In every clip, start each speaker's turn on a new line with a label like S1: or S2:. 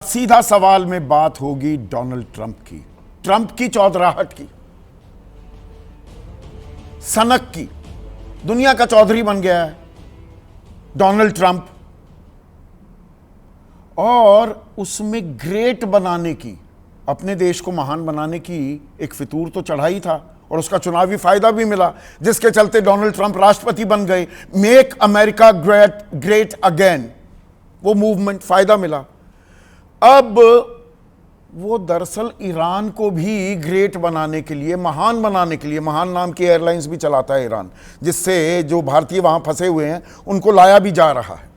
S1: सीधा सवाल में बात होगी डोनाल्ड ट्रंप की चौधराहट की, सनक की। दुनिया का चौधरी बन गया है डोनाल्ड ट्रंप, और उसमें ग्रेट बनाने की, अपने देश को महान बनाने की एक फितूर तो चढ़ा ही था, और उसका चुनावी फायदा भी मिला, जिसके चलते डोनाल्ड ट्रंप राष्ट्रपति बन गए। मेक अमेरिका ग्रेट अगेन, वो मूवमेंट, फायदा मिला। अब वो दरअसल ईरान को भी ग्रेट बनाने के लिए, महान बनाने के लिए, महान नाम की एयरलाइंस भी चलाता है ईरान, जिससे जो भारतीय वहां फंसे हुए हैं उनको लाया भी जा रहा है।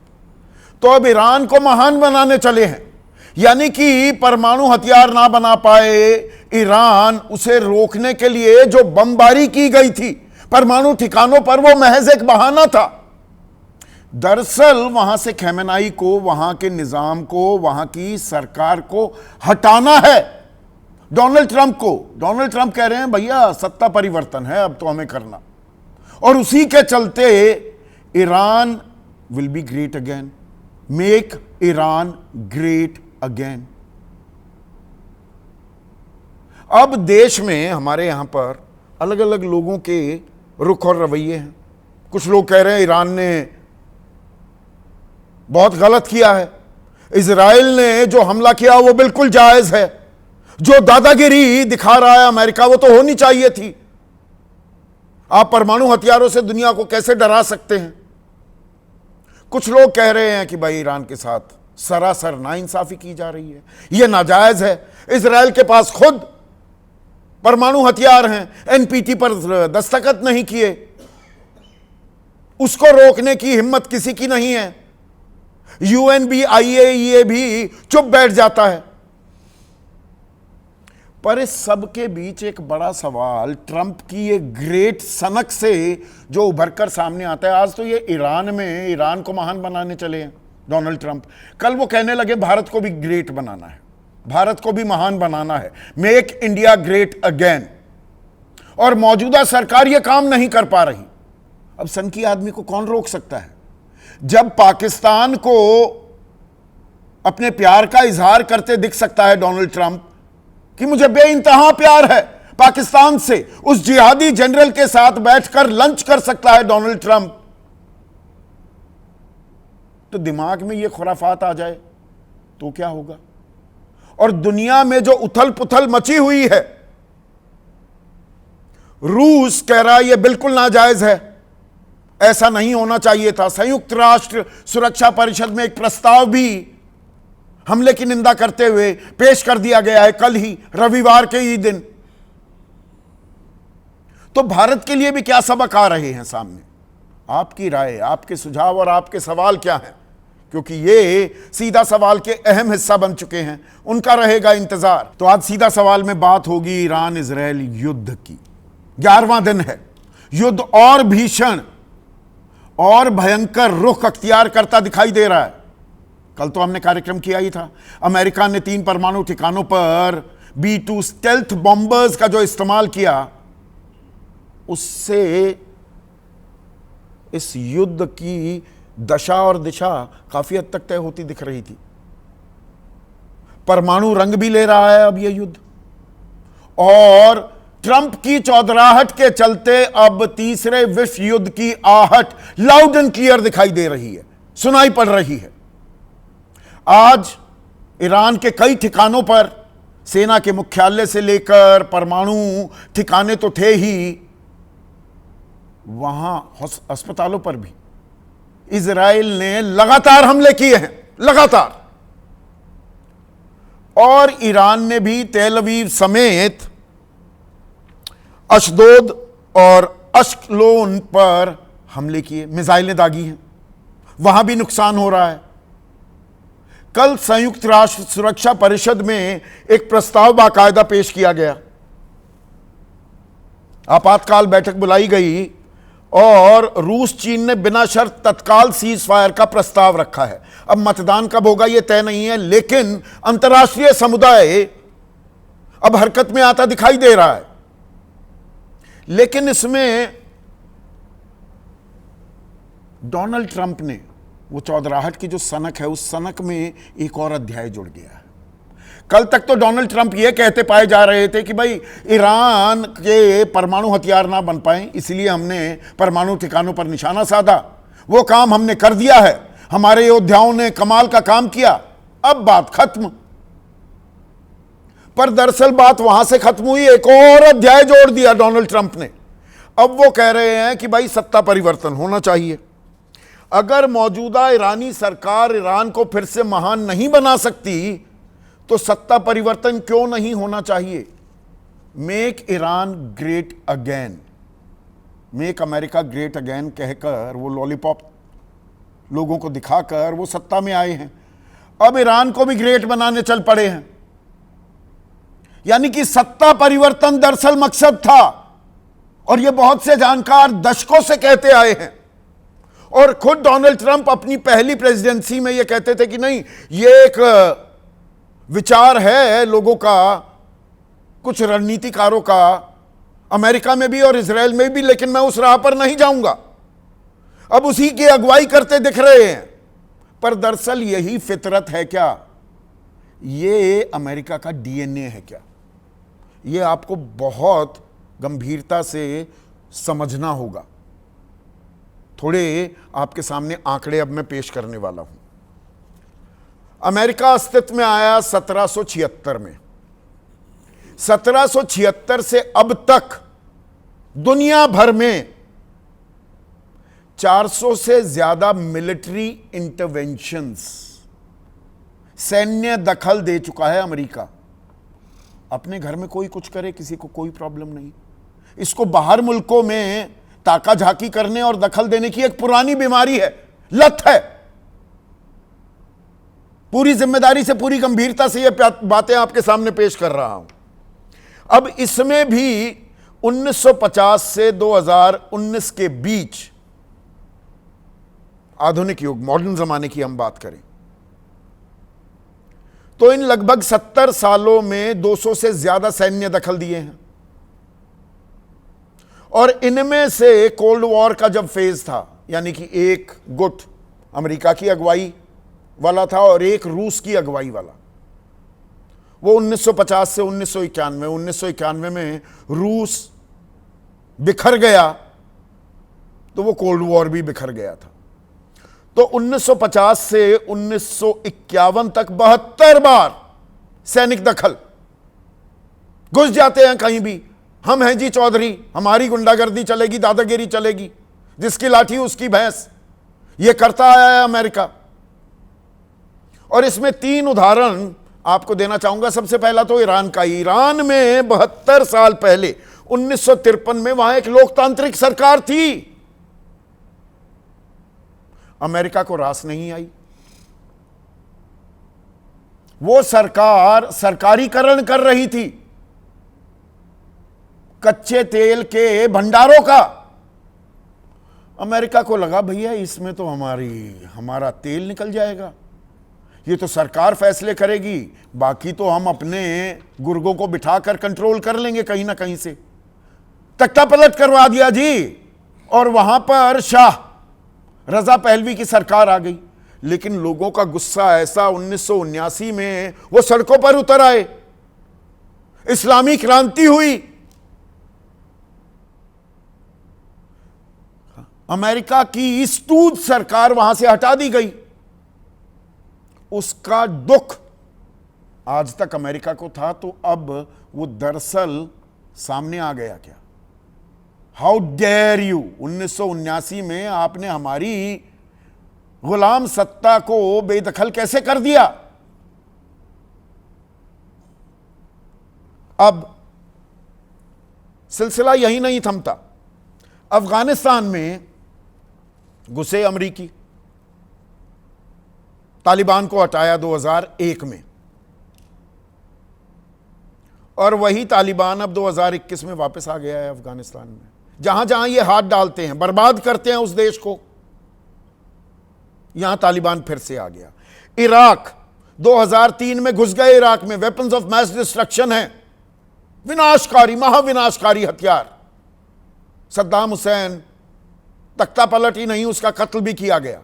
S1: तो अब ईरान को महान बनाने चले हैं, यानी कि परमाणु हथियार ना बना पाए ईरान, उसे रोकने के लिए जो बमबारी की गई थी परमाणु ठिकानों पर, वो महज एक बहाना था। दरअसल वहां से खamenei को, वहां के निजाम को, वहां की सरकार को हटाना है डोनाल्ड ट्रंप को। डोनाल्ड ट्रंप कह रहे हैं भैया सत्ता परिवर्तन है अब तो हमें करना, और उसी के चलते Iran will be great again, make Iran great again. अब देश में हमारे यहां पर अलग अलग लोगों के रुख और रवैये हैं। कुछ लोग कह रहे हैं ईरान ने बहुत गलत किया है, इजराइल ने जो हमला किया वो बिल्कुल जायज है, जो दादागिरी दिखा रहा है अमेरिका वो तो होनी चाहिए थी। आप परमाणु हथियारों से दुनिया को कैसे डरा सकते हैं। कुछ लोग कह रहे हैं कि भाई ईरान के साथ सरासर नाइंसाफी की जा रही है, यह नाजायज है। इजराइल के पास खुद परमाणु हथियार हैं, एनपीटी पर दस्तखत नहीं किए, उसको रोकने की हिम्मत किसी की नहीं है। UNBIAEA भी चुप बैठ जाता है। पर इस सब के बीच एक बड़ा सवाल ट्रंप की ये ग्रेट सनक से जो उभरकर सामने आता है। आज तो ये ईरान में ईरान को महान बनाने चले हैं डोनाल्ड ट्रंप, कल वो कहने लगे भारत को भी ग्रेट बनाना है, भारत को भी महान बनाना है, मेक इंडिया ग्रेट अगेन। और मौजूदा सरकार ये काम नहीं कर पा रही। अब सनकी आदमी को कौन रोक सकता है। जब पाकिस्तान को अपने प्यार का इजहार करते दिख सकता है डोनाल्ड ट्रंप कि मुझे बेइंतहा प्यार है पाकिस्तान से, उस जिहादी जनरल के साथ बैठकर लंच कर सकता है डोनाल्ड ट्रंप, तो दिमाग में यह खुराफात आ जाए तो क्या होगा। और दुनिया में जो उथल पुथल मची हुई है, रूस कह रहा है यह बिल्कुल नाजायज है, ऐसा नहीं होना चाहिए था। संयुक्त राष्ट्र सुरक्षा परिषद में एक प्रस्ताव भी हमले की निंदा करते हुए पेश कर दिया गया है, कल ही रविवार के ही दिन। तो भारत के लिए भी क्या सबक आ रहे हैं सामने। आपकी राय, आपके सुझाव और आपके सवाल क्या हैं, क्योंकि ये सीधा सवाल के अहम हिस्सा बन चुके हैं, उनका रहेगा इंतजार। तो आज सीधा सवाल में बात होगी ईरान इजराइल युद्ध की। 11वां दिन है, युद्ध और भीषण और भयंकर रुख अख्तियार करता दिखाई दे रहा है। कल तो हमने कार्यक्रम किया ही था, अमेरिका ने 3 परमाणु ठिकानों पर B-2 स्टेल्थ बॉम्बर्स का जो इस्तेमाल किया, उससे इस युद्ध की दशा और दिशा काफी हद तक तय होती दिख रही थी। परमाणु रंग भी ले रहा है अब यह युद्ध, और ट्रंप की चौधराहट के चलते अब तीसरे विश्व युद्ध की आहट लाउड एंड क्लियर दिखाई दे रही है, सुनाई पड़ रही है। आज ईरान के कई ठिकानों पर, सेना के मुख्यालय से लेकर परमाणु ठिकाने तो थे ही, वहां अस्पतालों पर भी इजराइल ने लगातार हमले किए हैं, लगातार। और ईरान ने भी तेल अवीव समेत अशदोद और अश्कलोन पर हमले किए, मिसाइलें दागी हैं, वहां भी नुकसान हो रहा है। कल संयुक्त राष्ट्र सुरक्षा परिषद में एक प्रस्ताव बाकायदा पेश किया गया, आपातकाल बैठक बुलाई गई, और रूस चीन ने बिना शर्त तत्काल सीज फायर का प्रस्ताव रखा है। अब मतदान कब होगा यह तय नहीं है, लेकिन अंतर्राष्ट्रीय समुदाय अब हरकत में आता दिखाई दे रहा है। लेकिन इसमें डोनाल्ड ट्रंप ने वो चौधराहट की जो सनक है, उस सनक में एक और अध्याय जुड़ गया है। कल तक तो डोनाल्ड ट्रंप ये कहते पाए जा रहे थे कि भाई ईरान के परमाणु हथियार ना बन पाए, इसलिए हमने परमाणु ठिकानों पर निशाना साधा। वो काम हमने कर दिया है, हमारे योद्धाओं ने कमाल का काम किया, अब बात खत्म। पर दरअसल बात वहां से खत्म हुई, एक और अध्याय जोड़ दिया डोनाल्ड ट्रंप ने। अब वो कह रहे हैं कि भाई सत्ता परिवर्तन होना चाहिए। अगर मौजूदा ईरानी सरकार ईरान को फिर से महान नहीं बना सकती तो सत्ता परिवर्तन क्यों नहीं होना चाहिए? Make Iran great again, make America great again कहकर वो लॉलीपॉप लोगों को दिखाकर वो सत्ता में आए हैं। अब ईरान को भी ग्रेट बनाने चल पड़े हैं। यानी कि सत्ता परिवर्तन दरअसल मकसद था, और ये बहुत से जानकार दशकों से कहते आए हैं। और खुद डोनाल्ड ट्रंप अपनी पहली प्रेसिडेंसी में ये कहते थे कि नहीं, ये एक विचार है लोगों का, कुछ रणनीतिकारों का, अमेरिका में भी और इजराइल में भी, लेकिन मैं उस राह पर नहीं जाऊंगा। अब उसी की अगुवाई करते दिख रहे हैं। पर दरअसल यही फितरत है क्या? ये अमेरिका का डीएनए है क्या? ये आपको बहुत गंभीरता से समझना होगा। थोड़े आपके सामने आंकड़े अब मैं पेश करने वाला हूं। अमेरिका अस्तित्व में आया 1776 में। 1776 से अब तक दुनिया भर में 400 से ज्यादा मिलिट्री इंटरवेंशंस, सैन्य दखल दे चुका है अमेरिका। अपने घर में कोई कुछ करे, किसी को कोई प्रॉब्लम नहीं। इसको बाहर मुल्कों में ताका झाकी करने और दखल देने की एक पुरानी बीमारी है, लत है। पूरी जिम्मेदारी से, पूरी गंभीरता से ये बातें आपके सामने पेश कर रहा हूं। अब इसमें भी 1950 से 2019 के बीच, आधुनिक युग, मॉडर्न जमाने की हम बात करें तो इन लगभग 70 सालों में 200 से ज्यादा सैन्य दखल दिए हैं। और इनमें से कोल्ड वॉर का जब फेज था, यानी कि एक गुट अमेरिका की अगुवाई वाला था और एक रूस की अगुवाई वाला, वो 1950 से 1991 में रूस बिखर गया तो वो कोल्ड वॉर भी बिखर गया था। तो 1950 से 1951 तक 72 बार सैनिक दखल। घुस जाते हैं कहीं भी, हम हैं जी चौधरी, हमारी गुंडागर्दी चलेगी, दादागिरी चलेगी, जिसकी लाठी उसकी भैंस, ये करता आया है अमेरिका। और इसमें 3 उदाहरण आपको देना चाहूंगा। सबसे पहला तो ईरान का। ईरान में 72 साल पहले 1953 में वहां एक लोकतांत्रिक सरकार थी। अमेरिका को रास नहीं आई। वो सरकार सरकारीकरण कर रही थी कच्चे तेल के भंडारों का। अमेरिका को लगा भैया इसमें तो हमारा तेल निकल जाएगा, ये तो सरकार फैसले करेगी, बाकी तो हम अपने गुर्गों को बिठाकर कंट्रोल कर लेंगे कहीं ना कहीं से। तख्ता पलट करवा दिया जी, और वहां पर शाह रजा पहलवी की सरकार आ गई। लेकिन लोगों का गुस्सा ऐसा, 1979 में वो सड़कों पर उतर आए, इस्लामी क्रांति हुई। अमेरिका की स्तूद सरकार वहां से हटा दी गई। उसका दुख आज तक अमेरिका को था, तो अब वो दरअसल सामने आ गया क्या? हाउ डेयर यू, 1979 में आपने हमारी गुलाम सत्ता को बेदखल कैसे कर दिया? अब सिलसिला यही नहीं थमता। अफगानिस्तान में घुसे अमरीकी, तालिबान को हटाया 2001 में, और वही तालिबान अब 2021 में वापस आ गया है अफगानिस्तान में। जहां जहां ये हाथ डालते हैं, बर्बाद करते हैं उस देश को, यहां तालिबान फिर से आ गया। इराक 2003 में घुस गए। इराक में वेपन्स ऑफ मैस डिस्ट्रक्शन है, विनाशकारी, महाविनाशकारी हथियार। सद्दाम हुसैन तख्ता पलट ही नहीं, उसका कत्ल भी किया गया।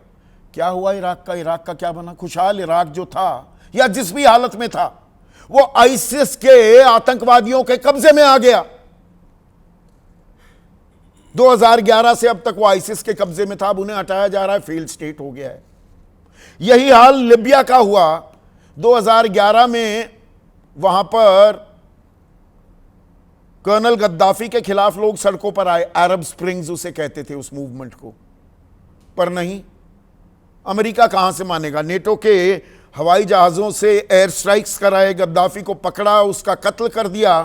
S1: क्या हुआ इराक का? इराक का क्या बना? खुशहाल इराक जो था, या जिस भी हालत में था, वो आईसिस के आतंकवादियों के कब्जे में आ गया। 2011 से अब तक वो आईसिस के कब्जे में था, अब उन्हें हटाया जा रहा है, फेल्ड स्टेट हो गया है। यही हाल लिबिया का हुआ। 2011 में वहां पर कर्नल गद्दाफी के खिलाफ लोग सड़कों पर आए, अरब स्प्रिंग्स उसे कहते थे उस मूवमेंट को, पर नहीं, अमेरिका कहां से मानेगा। नेटो के हवाई जहाजों से एयर स्ट्राइक्स कराए, गद्दाफी को पकड़ा, उसका कत्ल कर दिया,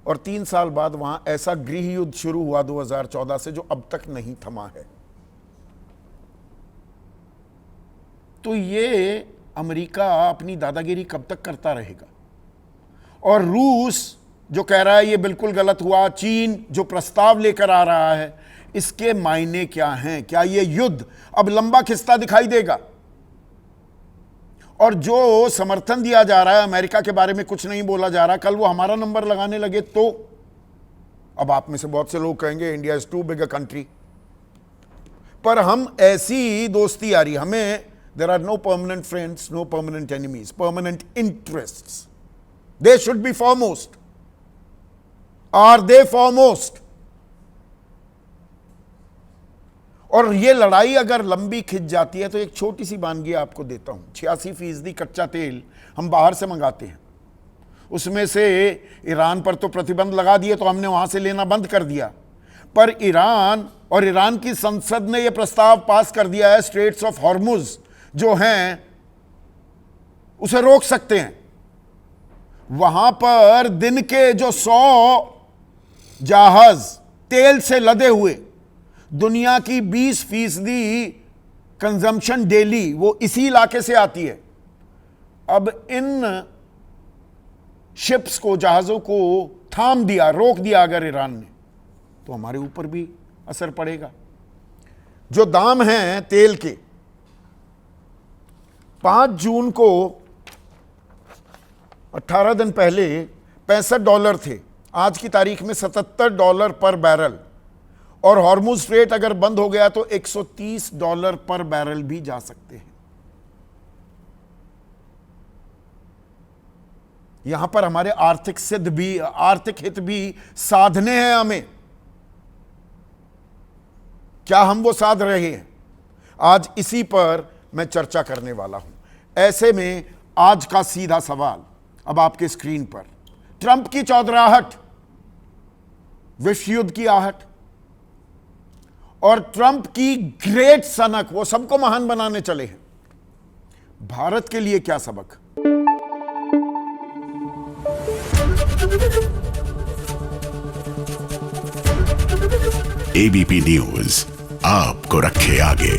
S1: और 3 साल बाद वहां ऐसा गृह युद्ध शुरू हुआ 2014 से, जो अब तक नहीं थमा है। तो ये अमेरिका अपनी दादागिरी कब तक करता रहेगा? और रूस जो कह रहा है ये बिल्कुल गलत हुआ, चीन जो प्रस्ताव लेकर आ रहा है, इसके मायने क्या हैं? क्या ये युद्ध अब लंबा खिंचता दिखाई देगा? और जो समर्थन दिया जा रहा है, अमेरिका के बारे में कुछ नहीं बोला जा रहा, कल वो हमारा नंबर लगाने लगे तो? अब आप में से बहुत से लोग कहेंगे India is too big a country, पर हम ऐसी दोस्ती यारी, हमें there are no permanent friends, no permanent enemies, permanent interests, they should be foremost. Are they foremost? और ये लड़ाई अगर लंबी खिंच जाती है तो एक छोटी सी वानगी आपको देता हूं। 86% कच्चा तेल हम बाहर से मंगाते हैं, उसमें से ईरान पर तो प्रतिबंध लगा दिए, तो हमने वहां से लेना बंद कर दिया। पर ईरान और ईरान की संसद ने यह प्रस्ताव पास कर दिया है, स्ट्रेट्स ऑफ हॉर्मुज जो हैं उसे रोक सकते हैं। वहां पर दिन के जो 100 जहाज तेल से लदे हुए, दुनिया की 20% कंजम्पशन डेली वो इसी इलाके से आती है। अब इन शिप्स को, जहाजों को थाम दिया, रोक दिया अगर ईरान ने, तो हमारे ऊपर भी असर पड़ेगा। जो दाम हैं तेल के, 5 जून को 18 दिन पहले $65 थे, आज की तारीख में $77 पर बैरल, और हॉर्मुज स्ट्रेट अगर बंद हो गया तो $130 पर बैरल भी जा सकते हैं। यहां पर हमारे आर्थिक हित भी साधने हैं हमें। क्या हम वो साध रहे हैं? आज इसी पर मैं चर्चा करने वाला हूं। ऐसे में आज का सीधा सवाल अब आपके स्क्रीन पर, ट्रंप की चौधराहट, विश्व युद्ध की आहट, और ट्रंप की ग्रेट सनक, वो सबको महान बनाने चले हैं, भारत के लिए क्या सबक?
S2: एबीपी न्यूज आपको रखे आगे।